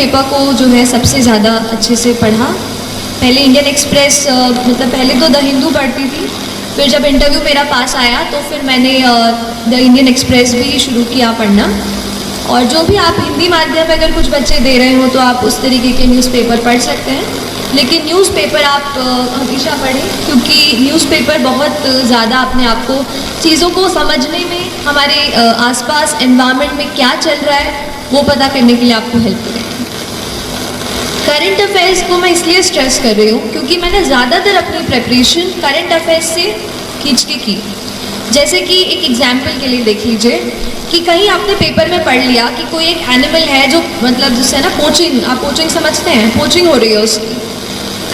Newspaper को जो है सबसे ज़्यादा अच्छे से पढ़ा। पहले इंडियन एक्सप्रेस मतलब पहले तो द हिंदू पढ़ती थी, फिर जब इंटरव्यू मेरा पास आया तो फिर मैंने द इंडियन एक्सप्रेस भी शुरू किया पढ़ना। और जो भी आप हिंदी माध्यम में अगर कुछ बच्चे दे रहे हो तो आप उस तरीके के न्यूज़पेपर पढ़ सकते हैं, लेकिन न्यूज़पेपर आप हमेशा पढ़ें, क्योंकि न्यूज़पेपर बहुत ज़्यादा अपने आप को चीज़ों को समझने में, हमारे आसपास एनवायरनमेंट में क्या चल रहा है वो पता करने के लिए आपको हेल्प करेंगे। करंट अफेयर्स को मैं इसलिए स्ट्रेस कर रही हूँ क्योंकि मैंने ज़्यादातर अपनी प्रिपरेशन करंट अफेयर्स से खींच के की। जैसे कि एक एग्जाम्पल के लिए देख लीजिए कि कहीं आपने पेपर में पढ़ लिया कि कोई एक एनिमल है जो मतलब जिससे ना पोचिंग, आप पोचिंग समझते हैं, पोचिंग हो रही है उसकी,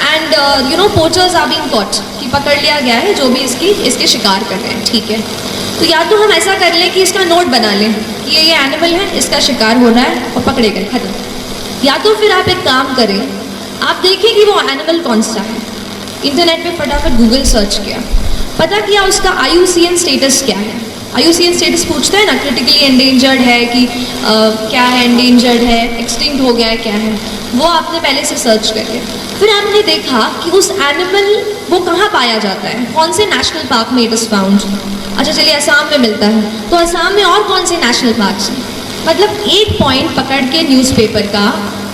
and you know poachers are being caught, कि पकड़ लिया गया है जो भी इसके शिकार कर रहे हैं, ठीक है। तो या तो हम ऐसा कर लें कि इसका नोट बना लें कि ये एनिमल है, इसका शिकार हो रहा है और पकड़े गए, खत्म। या तो फिर आप एक काम करें, आप देखें कि वो एनिमल कौन सा है, इंटरनेट पे फटाफट गूगल सर्च किया, पता किया उसका IUCN स्टेटस क्या है। IUCN स्टेटस पूछता है ना, क्रिटिकली एंडेंजर्ड है कि क्या है, एंडेंजर्ड है, एक्सटिंक्ट हो गया है, क्या है, वो आपने पहले से सर्च कर लिया। फिर आपने देखा कि उस एनिमल वो कहाँ पाया जाता है, कौन से नेशनल पार्क में इट इज़ फाउंड। अच्छा चलिए असम में मिलता है, तो असम में और कौन से नेशनल पार्क्स हैं। मतलब एक पॉइंट पकड़ के न्यूज़पेपर का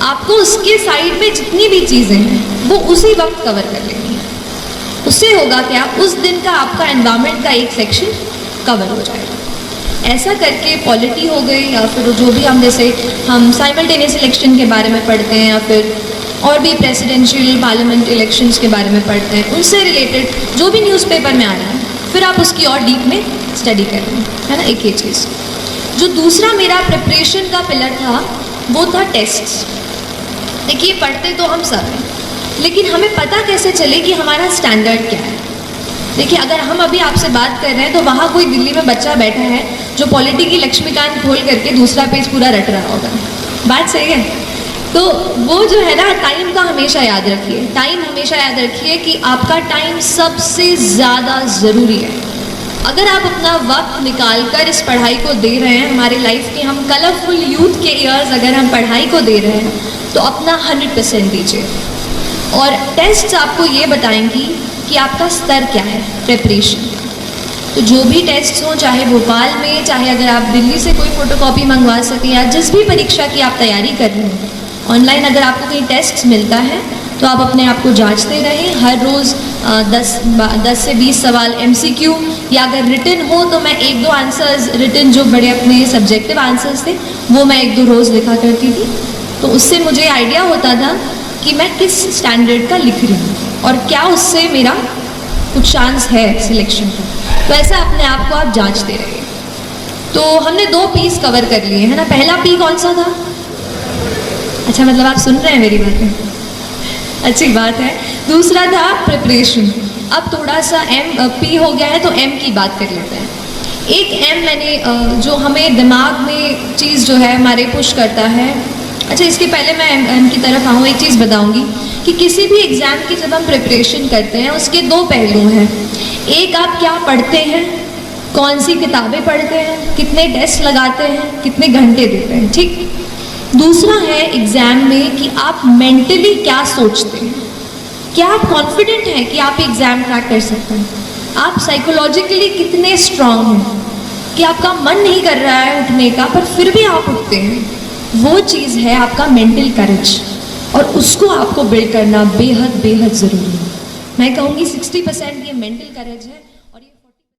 आपको उसके साइड में जितनी भी चीज़ें हैं वो उसी वक्त कवर कर लेंगी। उससे होगा क्या, उस दिन का आपका एनवायरनमेंट का एक सेक्शन कवर हो जाएगा। ऐसा करके पॉलिटी हो गई, या फिर जो भी हम जैसे हम साइमल्टेनियस इलेक्शन के बारे में पढ़ते हैं, या फिर और भी प्रेसिडेंशियल पार्लियामेंट इलेक्शंस के बारे में पढ़ते हैं, उनसे रिलेटेड जो भी न्यूज़पेपर में आ रहा है, फिर आप उसकी और डीप में स्टडी करें, है ना। एक ये चीज़। जो दूसरा मेरा प्रिपरेशन का पिलर था वो था टेस्ट्स। देखिए पढ़ते तो हम सब हैं, लेकिन हमें पता कैसे चले कि हमारा स्टैंडर्ड क्या है। देखिए अगर हम अभी आपसे बात कर रहे हैं तो वहाँ कोई दिल्ली में बच्चा बैठा है जो पॉलिटी की लक्ष्मीकांत खोल करके दूसरा पेज पूरा रट रहा होगा, बात सही है। तो वो जो है ना, टाइम का हमेशा याद रखिए, टाइम हमेशा याद रखिए कि आपका टाइम सबसे ज़्यादा ज़रूरी है। अगर आप अपना वक्त निकाल कर इस पढ़ाई को दे रहे हैं, हमारे लाइफ के हम कलरफुल यूथ के ईयर्स अगर हम पढ़ाई को दे रहे हैं तो अपना 100% दीजिए। और टेस्ट्स आपको ये बताएंगी कि आपका स्तर क्या है प्रिपरेशन। तो जो भी टेस्ट्स हों, चाहे भोपाल में, चाहे अगर आप दिल्ली से कोई फ़ोटोकॉपी मंगवा सकें, या जिस भी परीक्षा की आप तैयारी कर रहे हैं, ऑनलाइन अगर आपको कहीं टेस्ट्स मिलता है तो आप अपने आप को जांचते रहें। हर रोज़ 10 से 20 सवाल MCQ, या अगर रिटन हो तो मैं 1-2 आंसर्स रिटन जो बड़े अपने सब्जेक्टिव आंसर्स थे वो मैं 1-2 रोज़ लिखा करती थी। तो उससे मुझे आइडिया होता था कि मैं किस स्टैंडर्ड का लिख रही हूँ और क्या उससे मेरा कुछ चांस है सिलेक्शन का। तो ऐसा अपने आप को आप जांचते रहिए। तो हमने 2 पीस कवर कर लिए है ना। पहला पी कौन सा था? अच्छा मतलब आप सुन रहे हैं मेरी बातें, अच्छी बात है। दूसरा था प्रिपरेशन। अब थोड़ा सा पी हो गया है तो M की बात कर लेते हैं। एक M मैंने जो हमें दिमाग में चीज़ जो है हमारे पुश करता है। अच्छा इसके पहले मैं M की तरफ आऊँ, एक चीज़ बताऊँगी कि किसी भी एग्ज़ाम की जब हम प्रिपरेशन करते हैं उसके 2 पहलू हैं। एक आप क्या पढ़ते हैं, कौन सी किताबें पढ़ते हैं, कितने टेस्ट लगाते हैं, कितने घंटे देते हैं, ठीक। दूसरा है एग्ज़ाम में कि आप मेंटली क्या सोचते हैं, क्या आप कॉन्फिडेंट हैं कि आप एग्ज़ाम क्रैक कर सकते हैं, आप साइकोलॉजिकली कितने स्ट्रांग हैं कि आपका मन नहीं कर रहा है उठने का पर फिर भी आप उठते हैं। वो चीज़ है आपका मेंटल करेज, और उसको आपको बिल्ड करना बेहद बेहद ज़रूरी है। मैं कहूँगी 60% ये मेंटल करेज है।